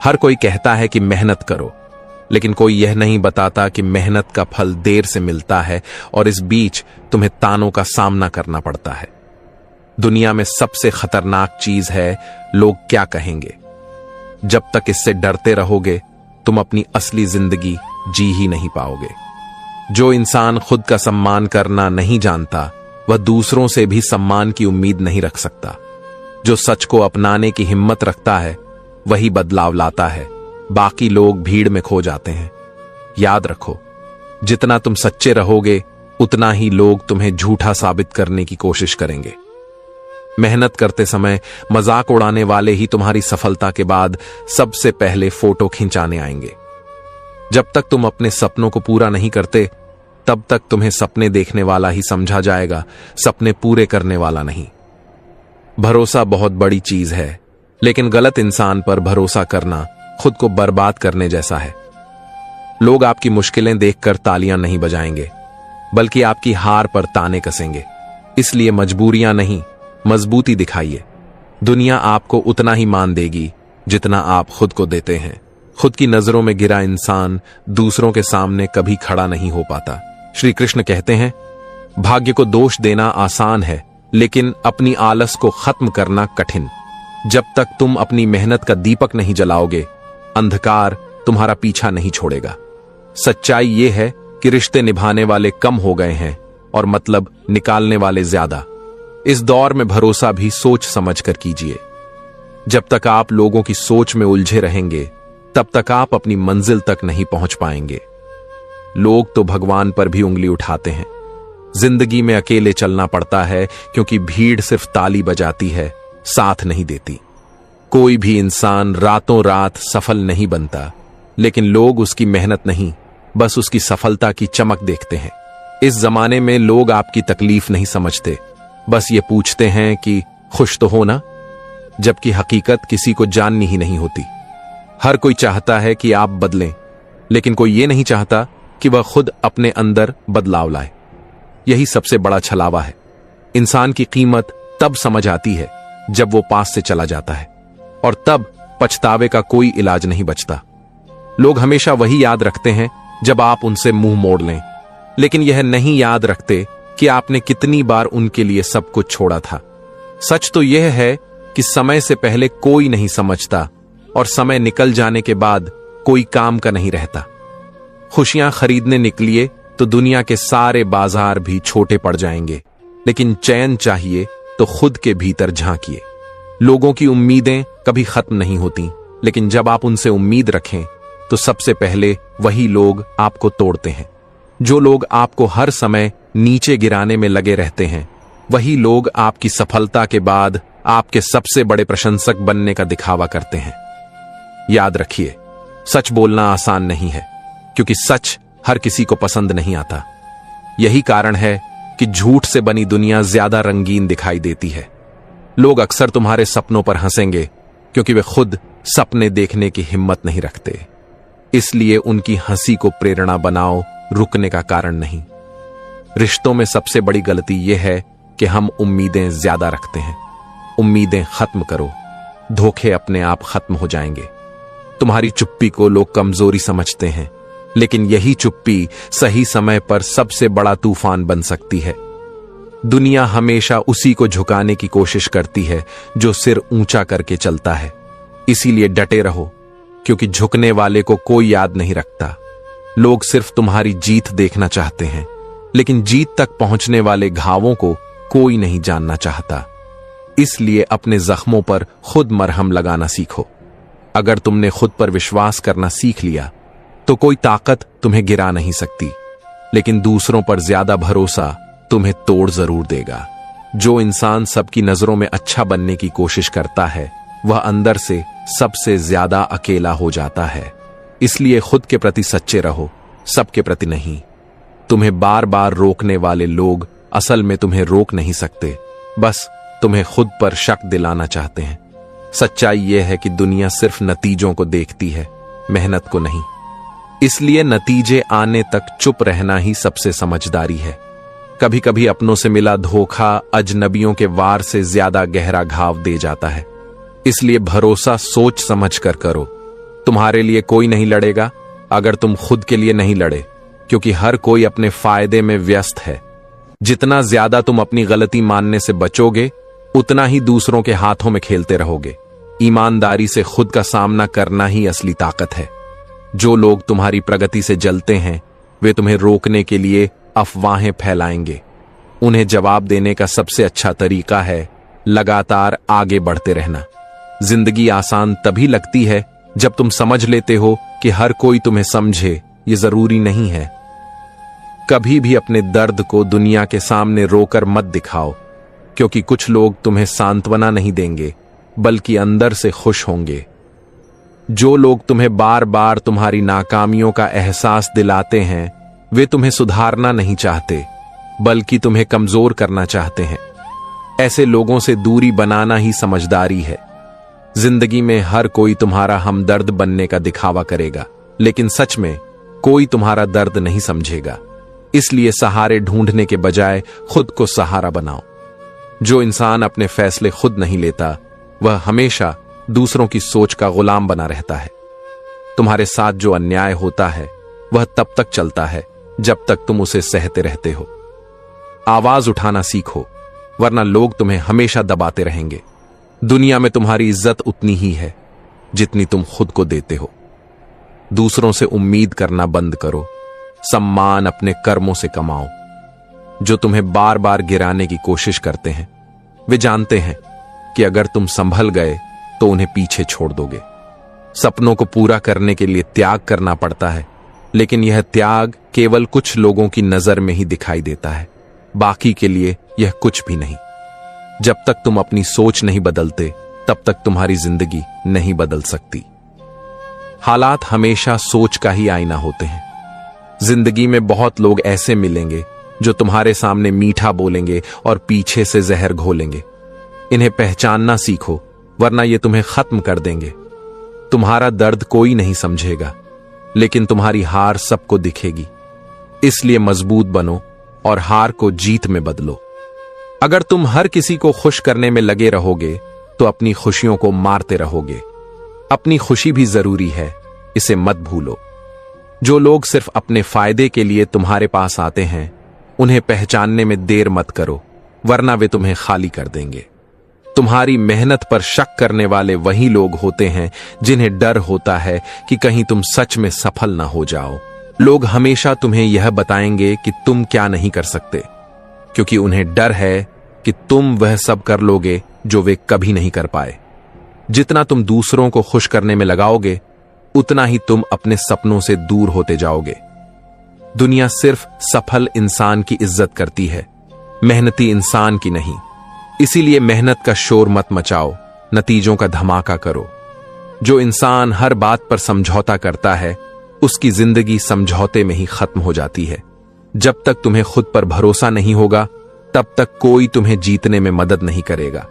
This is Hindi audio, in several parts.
हर कोई कहता है कि मेहनत करो, लेकिन कोई यह नहीं बताता कि मेहनत का फल देर से मिलता है और इस बीच तुम्हें तानों का सामना करना पड़ता है। दुनिया में सबसे खतरनाक चीज है लोग क्या कहेंगे। जब तक इससे डरते रहोगे तुम अपनी असली जिंदगी जी ही नहीं पाओगे। जो इंसान खुद का सम्मान करना नहीं जानता वह दूसरों से भी सम्मान की उम्मीद नहीं रख सकता। जो सच को अपनाने की हिम्मत रखता है वही बदलाव लाता है, बाकी लोग भीड़ में खो जाते हैं। याद रखो, जितना तुम सच्चे रहोगे उतना ही लोग तुम्हें झूठा साबित करने की कोशिश करेंगे। मेहनत करते समय मजाक उड़ाने वाले ही तुम्हारी सफलता के बाद सबसे पहले फोटो खिंचाने आएंगे। जब तक तुम अपने सपनों को पूरा नहीं करते तब तक तुम्हें सपने देखने वाला ही समझा जाएगा, सपने पूरे करने वाला नहीं। भरोसा बहुत बड़ी चीज है, लेकिन गलत इंसान पर भरोसा करना खुद को बर्बाद करने जैसा है। लोग आपकी मुश्किलें देखकर तालियां नहीं बजाएंगे, बल्कि आपकी हार पर ताने कसेंगे। इसलिए मजबूरियां नहीं, मजबूती दिखाइए। दुनिया आपको उतना ही मान देगी जितना आप खुद को देते हैं। खुद की नजरों में गिरा इंसान दूसरों के सामने कभी खड़ा नहीं हो पाता। श्री कृष्ण कहते हैं, भाग्य को दोष देना आसान है, लेकिन अपनी आलस को खत्म करना कठिन। जब तक तुम अपनी मेहनत का दीपक नहीं जलाओगे, अंधकार तुम्हारा पीछा नहीं छोड़ेगा। सच्चाई यह है कि रिश्ते निभाने वाले कम हो गए हैं और मतलब निकालने वाले ज्यादा। इस दौर में भरोसा भी सोच समझ कर कीजिए। जब तक आप लोगों की सोच में उलझे रहेंगे तब तक आप अपनी मंजिल तक नहीं पहुंच पाएंगे। लोग तो भगवान पर भी उंगली उठाते हैं। जिंदगी में अकेले चलना पड़ता है क्योंकि भीड़ सिर्फ ताली बजाती है, साथ नहीं देती। कोई भी इंसान रातों रात सफल नहीं बनता, लेकिन लोग उसकी मेहनत नहीं, बस उसकी सफलता की चमक देखते हैं। इस जमाने में लोग आपकी तकलीफ नहीं समझते, बस ये पूछते हैं कि खुश तो हो ना, जबकि हकीकत किसी को जाननी ही नहीं होती। हर कोई चाहता है कि आप बदलें, लेकिन कोई ये नहीं चाहता कि वह खुद अपने अंदर बदलाव लाए। यही सबसे बड़ा छलावा है। इंसान की कीमत तब समझ आती है जब वो पास से चला जाता है, और तब पछतावे का कोई इलाज नहीं बचता। लोग हमेशा वही याद रखते हैं जब आप उनसे मुंह मोड़ लें, लेकिन यह नहीं याद रखते कि आपने कितनी बार उनके लिए सब कुछ छोड़ा था। सच तो यह है कि समय से पहले कोई नहीं समझता और समय निकल जाने के बाद कोई काम का नहीं रहता। खुशियां खरीदने निकलिए तो दुनिया के सारे बाजार भी छोटे पड़ जाएंगे, लेकिन चैन चाहिए तो खुद के भीतर झांकिए। लोगों की उम्मीदें कभी खत्म नहीं होती, लेकिन जब आप उनसे उम्मीद रखें तो सबसे पहले वही लोग आपको तोड़ते हैं। जो लोग आपको हर समय नीचे गिराने में लगे रहते हैं, वही लोग आपकी सफलता के बाद आपके सबसे बड़े प्रशंसक बनने का दिखावा करते हैं। याद रखिए, सच बोलना आसान नहीं है, क्योंकि सच हर किसी को पसंद नहीं आता। यही कारण है कि झूठ से बनी दुनिया ज्यादा रंगीन दिखाई देती है। लोग अक्सर तुम्हारे सपनों पर हंसेंगे क्योंकि वे खुद सपने देखने की हिम्मत नहीं रखते। इसलिए उनकी हंसी को प्रेरणा बनाओ, रुकने का कारण नहीं। रिश्तों में सबसे बड़ी गलती यह है कि हम उम्मीदें ज्यादा रखते हैं। उम्मीदें खत्म करो, धोखे अपने आप खत्म हो जाएंगे। तुम्हारी चुप्पी को लोग कमजोरी समझते हैं, लेकिन यही चुप्पी सही समय पर सबसे बड़ा तूफान बन सकती है। दुनिया हमेशा उसी को झुकाने की कोशिश करती है जो सिर ऊंचा करके चलता है। इसीलिए डटे रहो, क्योंकि झुकने वाले को कोई याद नहीं रखता। लोग सिर्फ तुम्हारी जीत देखना चाहते हैं, लेकिन जीत तक पहुंचने वाले घावों को कोई नहीं जानना चाहता। इसलिए अपने जख्मों पर खुद मरहम लगाना सीखो। अगर तुमने खुद पर विश्वास करना सीख लिया तो कोई ताकत तुम्हें गिरा नहीं सकती, लेकिन दूसरों पर ज्यादा भरोसा तुम्हें तोड़ जरूर देगा। जो इंसान सबकी नजरों में अच्छा बनने की कोशिश करता है, वह अंदर से सबसे ज्यादा अकेला हो जाता है। इसलिए खुद के प्रति सच्चे रहो, सबके प्रति नहीं। तुम्हें बार बार रोकने वाले लोग असल में तुम्हें रोक नहीं सकते, बस तुम्हें खुद पर शक दिलाना चाहते हैं। सच्चाई यह है कि दुनिया सिर्फ नतीजों को देखती है, मेहनत को नहीं। इसलिए नतीजे आने तक चुप रहना ही सबसे समझदारी है। कभी कभी अपनों से मिला धोखा अजनबियों के वार से ज्यादा गहरा घाव दे जाता है। इसलिए भरोसा सोच समझ कर करो, तुम्हारे लिए कोई नहीं लड़ेगा अगर तुम खुद के लिए नहीं लड़े, क्योंकि हर कोई अपने फायदे में व्यस्त है। जितना ज्यादा तुम अपनी गलती मानने से बचोगे, उतना ही दूसरों के हाथों में खेलते रहोगे। ईमानदारी से खुद का सामना करना ही असली ताकत है। जो लोग तुम्हारी प्रगति से जलते हैं, वे तुम्हें रोकने के लिए अफवाहें फैलाएंगे। उन्हें जवाब देने का सबसे अच्छा तरीका है लगातार आगे बढ़ते रहना। जिंदगी आसान तभी लगती है जब तुम समझ लेते हो कि हर कोई तुम्हें समझे, ये जरूरी नहीं है। कभी भी अपने दर्द को दुनिया के सामने रोकर मत दिखाओ, क्योंकि कुछ लोग तुम्हें सांत्वना नहीं देंगे, बल्कि अंदर से खुश होंगे। जो लोग तुम्हें बार बार तुम्हारी नाकामियों का एहसास दिलाते हैं, वे तुम्हें सुधारना नहीं चाहते, बल्कि तुम्हें कमजोर करना चाहते हैं। ऐसे लोगों से दूरी बनाना ही समझदारी है। जिंदगी में हर कोई तुम्हारा हमदर्द बनने का दिखावा करेगा, लेकिन सच में कोई तुम्हारा दर्द नहीं समझेगा। इसलिए सहारे ढूंढने के बजाय खुद को सहारा बनाओ। जो इंसान अपने फैसले खुद नहीं लेता, वह हमेशा दूसरों की सोच का गुलाम बना रहता है। तुम्हारे साथ जो अन्याय होता है, वह तब तक चलता है जब तक तुम उसे सहते रहते हो। आवाज उठाना सीखो, वरना लोग तुम्हें हमेशा दबाते रहेंगे। दुनिया में तुम्हारी इज्जत उतनी ही है जितनी तुम खुद को देते हो। दूसरों से उम्मीद करना बंद करो, सम्मान अपने कर्मों से कमाओ। जो तुम्हें बार बार गिराने की कोशिश करते हैं, वे जानते हैं कि अगर तुम संभल गए तो उन्हें पीछे छोड़ दोगे। सपनों को पूरा करने के लिए त्याग करना पड़ता है, लेकिन यह त्याग केवल कुछ लोगों की नजर में ही दिखाई देता है, बाकी के लिए यह कुछ भी नहीं। जब तक तुम अपनी सोच नहीं बदलते, तब तक तुम्हारी जिंदगी नहीं बदल सकती। हालात हमेशा सोच का ही आईना होते हैं। जिंदगी में बहुत लोग ऐसे मिलेंगे जो तुम्हारे सामने मीठा बोलेंगे और पीछे से जहर घोलेंगे। इन्हें पहचानना सीखो, वरना ये तुम्हें खत्म कर देंगे। तुम्हारा दर्द कोई नहीं समझेगा, लेकिन तुम्हारी हार सबको दिखेगी। इसलिए मजबूत बनो और हार को जीत में बदलो। अगर तुम हर किसी को खुश करने में लगे रहोगे, तो अपनी खुशियों को मारते रहोगे। अपनी खुशी भी जरूरी है, इसे मत भूलो। जो लोग सिर्फ अपने फायदे के लिए तुम्हारे पास आते हैं, उन्हें पहचानने में देर मत करो, वरना वे तुम्हें खाली कर देंगे। तुम्हारी मेहनत पर शक करने वाले वही लोग होते हैं जिन्हें डर होता है कि कहीं तुम सच में सफल ना हो जाओ। लोग हमेशा तुम्हें यह बताएंगे कि तुम क्या नहीं कर सकते, क्योंकि उन्हें डर है कि तुम वह सब कर लोगे जो वे कभी नहीं कर पाए। जितना तुम दूसरों को खुश करने में लगाओगे, उतना ही तुम अपने सपनों से दूर होते जाओगे। दुनिया सिर्फ सफल इंसान की इज्जत करती है, मेहनती इंसान की नहीं। इसीलिए मेहनत का शोर मत मचाओ, नतीजों का धमाका करो। जो इंसान हर बात पर समझौता करता है, उसकी जिंदगी समझौते में ही खत्म हो जाती है। जब तक तुम्हें खुद पर भरोसा नहीं होगा, तब तक कोई तुम्हें जीतने में मदद नहीं करेगा।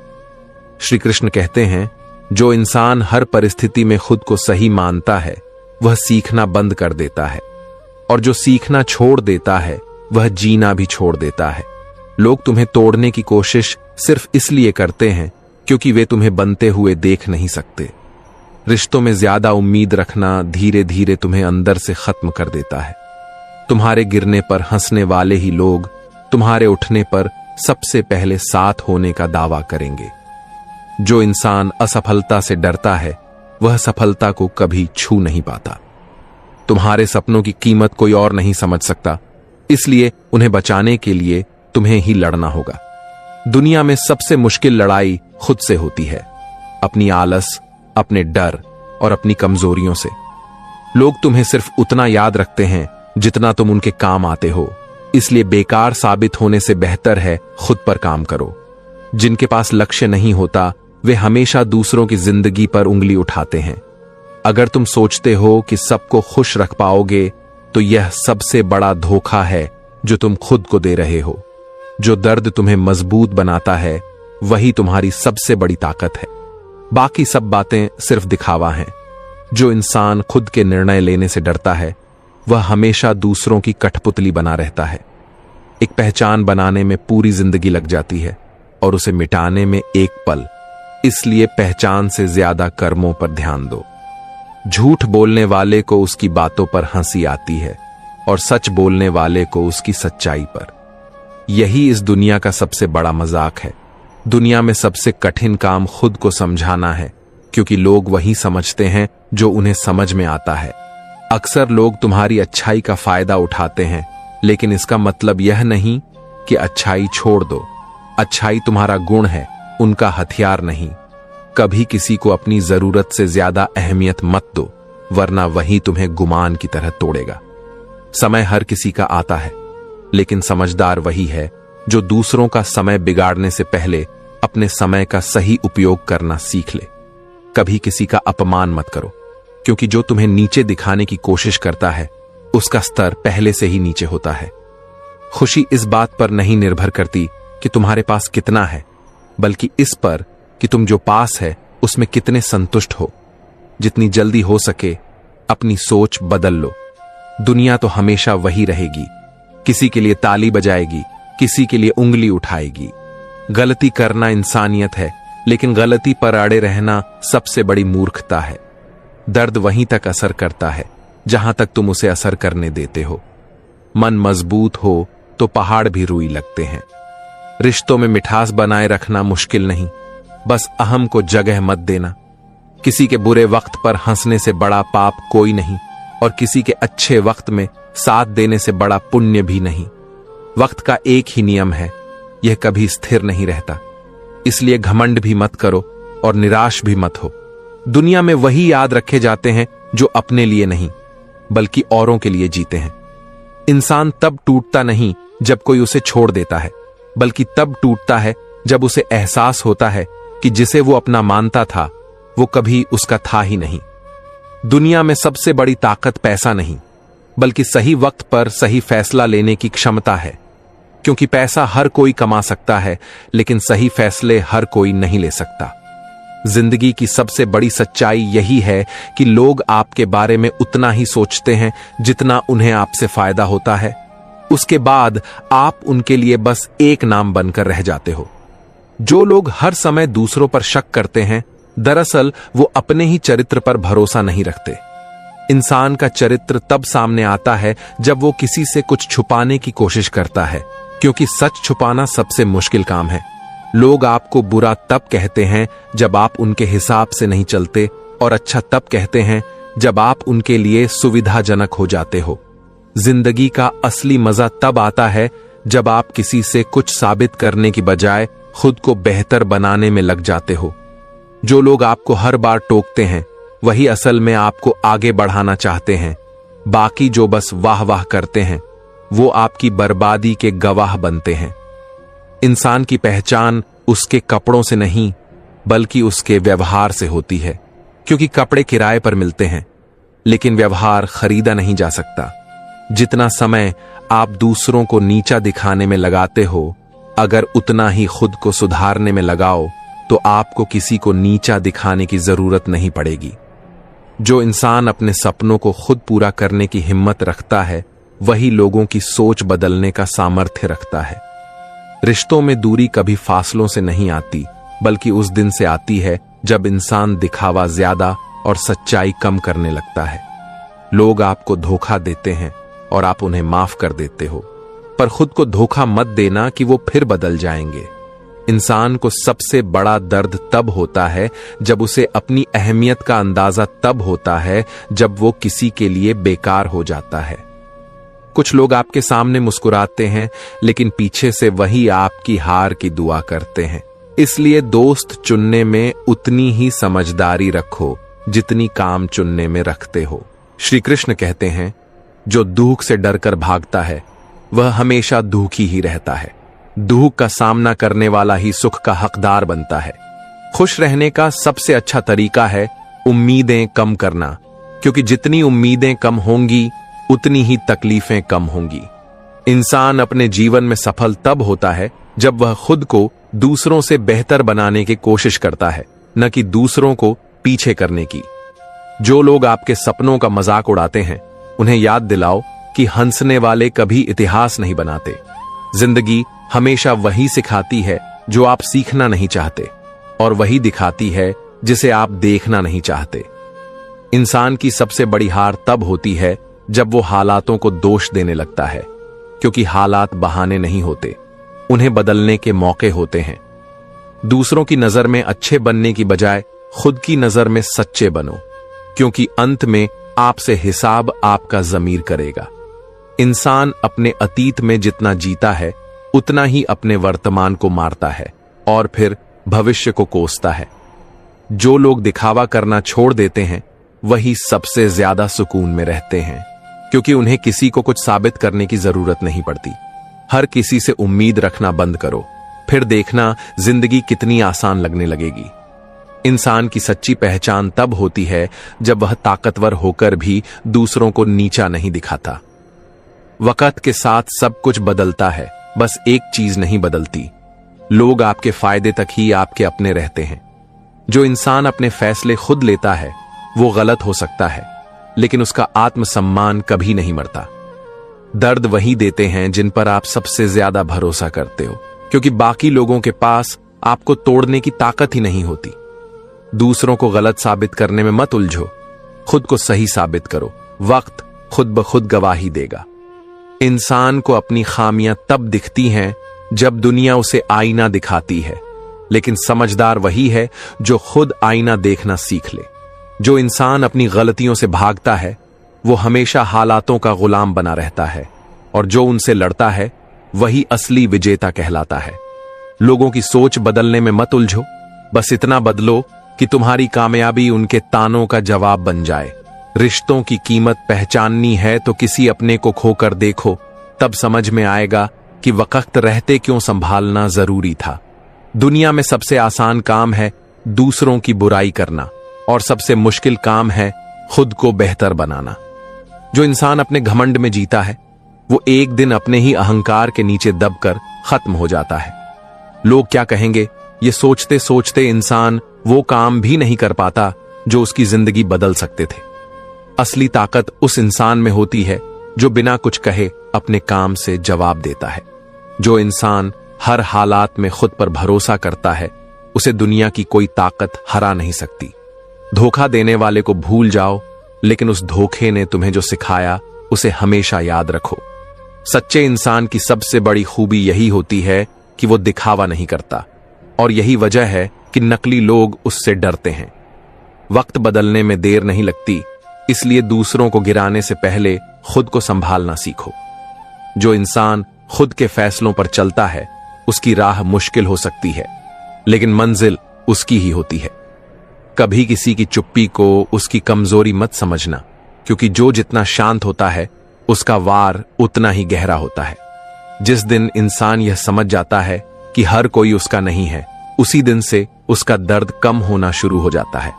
श्री कृष्ण कहते हैं, जो इंसान हर परिस्थिति में खुद को सही मानता है, वह सीखना बंद कर देता है, और जो सीखना छोड़ देता है, वह जीना भी छोड़ देता है। लोग तुम्हें तोड़ने की कोशिश सिर्फ इसलिए करते हैं क्योंकि वे तुम्हें बनते हुए देख नहीं सकते। रिश्तों में ज्यादा उम्मीद रखना धीरे धीरे तुम्हें अंदर से खत्म कर देता है। तुम्हारे गिरने पर हंसने वाले ही लोग तुम्हारे उठने पर सबसे पहले साथ होने का दावा करेंगे। जो इंसान असफलता से डरता है, वह सफलता को कभी छू नहीं पाता। तुम्हारे सपनों की कीमत कोई और नहीं समझ सकता, इसलिए उन्हें बचाने के लिए तुम्हें ही लड़ना होगा। दुनिया में सबसे मुश्किल लड़ाई खुद से होती है, अपनी आलस, अपने डर और अपनी कमजोरियों से। लोग तुम्हें सिर्फ उतना याद रखते हैं जितना तुम उनके काम आते हो, इसलिए बेकार साबित होने से बेहतर है खुद पर काम करो। जिनके पास लक्ष्य नहीं होता, वे हमेशा दूसरों की जिंदगी पर उंगली उठाते हैं। अगर तुम सोचते हो कि सबको खुश रख पाओगे, तो यह सबसे बड़ा धोखा है जो तुम खुद को दे रहे हो। जो दर्द तुम्हें मजबूत बनाता है, वही तुम्हारी सबसे बड़ी ताकत है। बाकी सब बातें सिर्फ दिखावा हैं। जो इंसान खुद के निर्णय लेने से डरता है, वह हमेशा दूसरों की कठपुतली बना रहता है। एक पहचान बनाने में पूरी जिंदगी लग जाती है और उसे मिटाने में एक पल। इसलिए पहचान से ज्यादा कर्मों पर ध्यान दो। झूठ बोलने वाले को उसकी बातों पर हंसी आती है और सच बोलने वाले को उसकी सच्चाई पर। यही इस दुनिया का सबसे बड़ा मजाक है। दुनिया में सबसे कठिन काम खुद को समझाना है, क्योंकि लोग वही समझते हैं जो उन्हें समझ में आता है। अक्सर लोग तुम्हारी अच्छाई का फायदा उठाते हैं, लेकिन इसका मतलब यह नहीं कि अच्छाई छोड़ दो। अच्छाई तुम्हारा गुण है, उनका हथियार नहीं। कभी किसी को अपनी जरूरत से ज्यादा अहमियत मत दो, वरना वही तुम्हें गुमान की तरह तोड़ेगा। समय हर किसी का आता है, लेकिन समझदार वही है जो दूसरों का समय बिगाड़ने से पहले अपने समय का सही उपयोग करना सीख ले। कभी किसी का अपमान मत करो, क्योंकि जो तुम्हें नीचे दिखाने की कोशिश करता है उसका स्तर पहले से ही नीचे होता है। खुशी इस बात पर नहीं निर्भर करती कि तुम्हारे पास कितना है, बल्कि इस पर कि तुम जो पास है उसमें कितने संतुष्ट हो। जितनी जल्दी हो सके अपनी सोच बदल लो। दुनिया तो हमेशा वही रहेगी, किसी के लिए ताली बजाएगी, किसी के लिए उंगली उठाएगी। गलती करना इंसानियत है, लेकिन गलती पर अड़े रहना सबसे बड़ी मूर्खता है। दर्द वहीं तक असर करता है जहां तक तुम उसे असर करने देते हो। मन मजबूत हो तो पहाड़ भी रुई लगते हैं। रिश्तों में मिठास बनाए रखना मुश्किल नहीं, बस अहम को जगह मत देना। किसी के बुरे वक्त पर हंसने से बड़ा पाप कोई नहीं, और किसी के अच्छे वक्त में साथ देने से बड़ा पुण्य भी नहीं। वक्त का एक ही नियम है, यह कभी स्थिर नहीं रहता। इसलिए घमंड भी मत करो और निराश भी मत हो। दुनिया में वही याद रखे जाते हैं जो अपने लिए नहीं, बल्कि औरों के लिए जीते हैं। इंसान तब टूटता नहीं जब कोई उसे छोड़ देता है, बल्कि तब टूटता है जब उसे एहसास होता है कि जिसे वो अपना मानता था वो कभी उसका था ही नहीं। दुनिया में सबसे बड़ी ताकत पैसा नहीं, बल्कि सही वक्त पर सही फैसला लेने की क्षमता है। क्योंकि पैसा हर कोई कमा सकता है, लेकिन सही फैसले हर कोई नहीं ले सकता। जिंदगी की सबसे बड़ी सच्चाई यही है कि लोग आपके बारे में उतना ही सोचते हैं जितना उन्हें आपसे फायदा होता है। उसके बाद आप उनके लिए बस एक नाम बनकर रह जाते हो। जो लोग हर समय दूसरों पर शक करते हैं, दरअसल वो अपने ही चरित्र पर भरोसा नहीं रखते। इंसान का चरित्र तब सामने आता है जब वो किसी से कुछ छुपाने की कोशिश करता है, क्योंकि सच छुपाना सबसे मुश्किल काम है। लोग आपको बुरा तब कहते हैं जब आप उनके हिसाब से नहीं चलते, और अच्छा तब कहते हैं जब आप उनके लिए सुविधाजनक हो जाते हो। जिंदगी का असली मजा तब आता है जब आप किसी से कुछ साबित करने की बजाय खुद को बेहतर बनाने में लग जाते हो। जो लोग आपको हर बार टोकते हैं वही असल में आपको आगे बढ़ाना चाहते हैं। बाकी जो बस वाह वाह करते हैं वो आपकी बर्बादी के गवाह बनते हैं। इंसान की पहचान उसके कपड़ों से नहीं, बल्कि उसके व्यवहार से होती है, क्योंकि कपड़े किराए पर मिलते हैं, लेकिन व्यवहार खरीदा नहीं जा सकता। जितना समय आप दूसरों को नीचा दिखाने में लगाते हो, अगर उतना ही खुद को सुधारने में लगाओ तो आपको किसी को नीचा दिखाने की जरूरत नहीं पड़ेगी। जो इंसान अपने सपनों को खुद पूरा करने की हिम्मत रखता है, वही लोगों की सोच बदलने का सामर्थ्य रखता है। रिश्तों में दूरी कभी फासलों से नहीं आती, बल्कि उस दिन से आती है जब इंसान दिखावा ज्यादा और सच्चाई कम करने लगता है। लोग आपको धोखा देते हैं और आप उन्हें माफ कर देते हो, पर खुद को धोखा मत देना कि वो फिर बदल जाएंगे। इंसान को सबसे बड़ा दर्द तब होता है जब उसे अपनी अहमियत का अंदाजा तब होता है जब वो किसी के लिए बेकार हो जाता है। कुछ लोग आपके सामने मुस्कुराते हैं, लेकिन पीछे से वही आपकी हार की दुआ करते हैं। इसलिए दोस्त चुनने में उतनी ही समझदारी रखो जितनी काम चुनने में रखते हो। श्री कृष्ण कहते हैं, जो दुख से डरकर भागता है वह हमेशा दुखी ही रहता है। दुख का सामना करने वाला ही सुख का हकदार बनता है। खुश रहने का सबसे अच्छा तरीका है उम्मीदें कम करना, क्योंकि जितनी उम्मीदें कम होंगी उतनी ही तकलीफें कम होंगी। इंसान अपने जीवन में सफल तब होता है जब वह खुद को दूसरों से बेहतर बनाने की कोशिश करता है, न कि दूसरों को पीछे करने की। जो लोग आपके सपनों का मजाक उड़ाते हैं, उन्हें याद दिलाओ कि हंसने वाले कभी इतिहास नहीं बनाते। जिंदगी हमेशा वही सिखाती है जो आप सीखना नहीं चाहते, और वही दिखाती है जिसे आप देखना नहीं चाहते। इंसान की सबसे बड़ी हार तब होती है जब वो हालातों को दोष देने लगता है, क्योंकि हालात बहाने नहीं होते, उन्हें बदलने के मौके होते हैं। दूसरों की नजर में अच्छे बनने की बजाय खुद की नजर में सच्चे बनो, क्योंकि अंत में आपसे हिसाब आपका ज़मीर करेगा। इंसान अपने अतीत में जितना जीता है उतना ही अपने वर्तमान को मारता है और फिर भविष्य को कोसता है। जो लोग दिखावा करना छोड़ देते हैं वही सबसे ज्यादा सुकून में रहते हैं, क्योंकि उन्हें किसी को कुछ साबित करने की जरूरत नहीं पड़ती। हर किसी से उम्मीद रखना बंद करो, फिर देखना जिंदगी कितनी आसान लगने लगेगी। इंसान की सच्ची पहचान तब होती है जब वह ताकतवर होकर भी दूसरों को नीचा नहीं दिखाता। वक्त के साथ सब कुछ बदलता है, बस एक चीज नहीं बदलती, लोग आपके फायदे तक ही आपके अपने रहते हैं। जो इंसान अपने फैसले खुद लेता है वो गलत हो सकता है, लेकिन उसका आत्मसम्मान कभी नहीं मरता। दर्द वही देते हैं जिन पर आप सबसे ज्यादा भरोसा करते हो, क्योंकि बाकी लोगों के पास आपको तोड़ने की ताकत ही नहीं होती। दूसरों को गलत साबित करने में मत उलझो, खुद को सही साबित करो, वक्त खुद ब खुद गवाही देगा। इंसान को अपनी खामियां तब दिखती हैं जब दुनिया उसे आईना दिखाती है, लेकिन समझदार वही है जो खुद आईना देखना सीख ले। जो इंसान अपनी गलतियों से भागता है वो हमेशा हालातों का गुलाम बना रहता है, और जो उनसे लड़ता है वही असली विजेता कहलाता है। लोगों की सोच बदलने में मत उलझो, बस इतना बदलो कि तुम्हारी कामयाबी उनके तानों का जवाब बन जाए। रिश्तों की कीमत पहचाननी है तो किसी अपने को खोकर देखो, तब समझ में आएगा कि वक्त रहते क्यों संभालना जरूरी था। दुनिया में सबसे आसान काम है दूसरों की बुराई करना, और सबसे मुश्किल काम है खुद को बेहतर बनाना। जो इंसान अपने घमंड में जीता है वो एक दिन अपने ही अहंकार के नीचे दबकर खत्म हो जाता है। लोग क्या कहेंगे ये सोचते सोचते इंसान वो काम भी नहीं कर पाता जो उसकी जिंदगी बदल सकते थे। असली ताकत उस इंसान में होती है जो बिना कुछ कहे अपने काम से जवाब देता है। जो इंसान हर हालात में खुद पर भरोसा करता है उसे दुनिया की कोई ताकत हरा नहीं सकती। धोखा देने वाले को भूल जाओ, लेकिन उस धोखे ने तुम्हें जो सिखाया उसे हमेशा याद रखो। सच्चे इंसान की सबसे बड़ी खूबी यही होती है कि वो दिखावा नहीं करता, और यही वजह है कि नकली लोग उससे डरते हैं। वक्त बदलने में देर नहीं लगती, इसलिए दूसरों को गिराने से पहले खुद को संभालना सीखो। जो इंसान खुद के फैसलों पर चलता है उसकी राह मुश्किल हो सकती है, लेकिन मंजिल उसकी ही होती है। कभी किसी की चुप्पी को उसकी कमजोरी मत समझना, क्योंकि जो जितना शांत होता है उसका वार उतना ही गहरा होता है। जिस दिन इंसान यह समझ जाता है कि हर कोई उसका नहीं है, उसी दिन से उसका दर्द कम होना शुरू हो जाता है।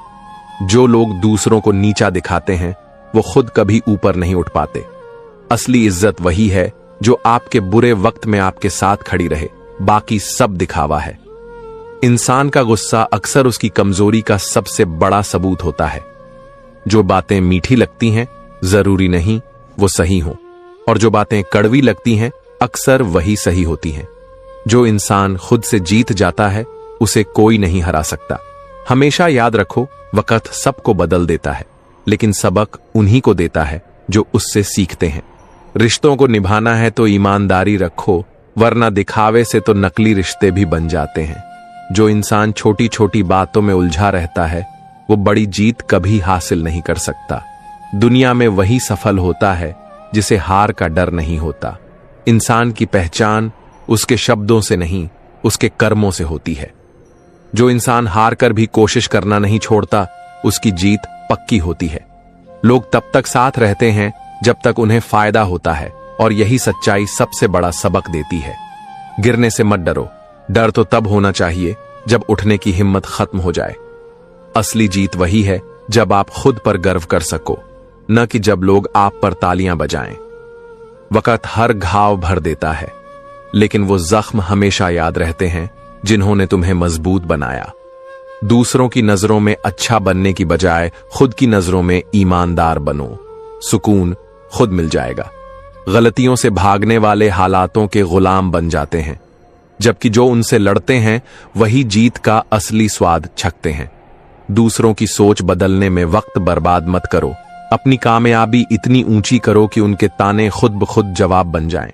जो लोग दूसरों को नीचा दिखाते हैं वो खुद कभी ऊपर नहीं उठ पाते। असली इज्जत वही है जो आपके बुरे वक्त में आपके साथ खड़ी रहे, बाकी सब दिखावा है। इंसान का गुस्सा अक्सर उसकी कमजोरी का सबसे बड़ा सबूत होता है। जो बातें मीठी लगती हैं जरूरी नहीं वो सही हो, और जो बातें कड़वी लगती हैं अक्सर वही सही होती हैं। जो इंसान खुद से जीत जाता है उसे कोई नहीं हरा सकता। हमेशा याद रखो, वक्त सबको बदल देता है, लेकिन सबक उन्हीं को देता है जो उससे सीखते हैं। रिश्तों को निभाना है तो ईमानदारी रखो, वरना दिखावे से तो नकली रिश्ते भी बन जाते हैं। जो इंसान छोटी छोटी बातों में उलझा रहता है वो बड़ी जीत कभी हासिल नहीं कर सकता। दुनिया में वही सफल होता है जिसे हार का डर नहीं होता। इंसान की पहचान उसके शब्दों से नहीं उसके कर्मों से होती है। जो इंसान हार कर भी कोशिश करना नहीं छोड़ता उसकी जीत पक्की होती है। लोग तब तक साथ रहते हैं जब तक उन्हें फायदा होता है, और यही सच्चाई सबसे बड़ा सबक देती है। गिरने से मत डरो, डर तो तब होना चाहिए जब उठने की हिम्मत खत्म हो जाए। असली जीत वही है जब आप खुद पर गर्व कर सको, न कि जब लोग आप पर तालियां बजाएं। वक्त हर घाव भर देता है, लेकिन वो जख्म हमेशा याद रहते हैं जिन्होंने तुम्हें मजबूत बनाया। दूसरों की नजरों में अच्छा बनने की बजाय खुद की नजरों में ईमानदार बनो, सुकून खुद मिल जाएगा। गलतियों से भागने वाले हालातों के गुलाम बन जाते हैं, जबकि जो उनसे लड़ते हैं वही जीत का असली स्वाद चखते हैं। दूसरों की सोच बदलने में वक्त बर्बाद मत करो। अपनी कामयाबी इतनी ऊंची करो कि उनके ताने खुद ब खुद जवाब बन जाएं।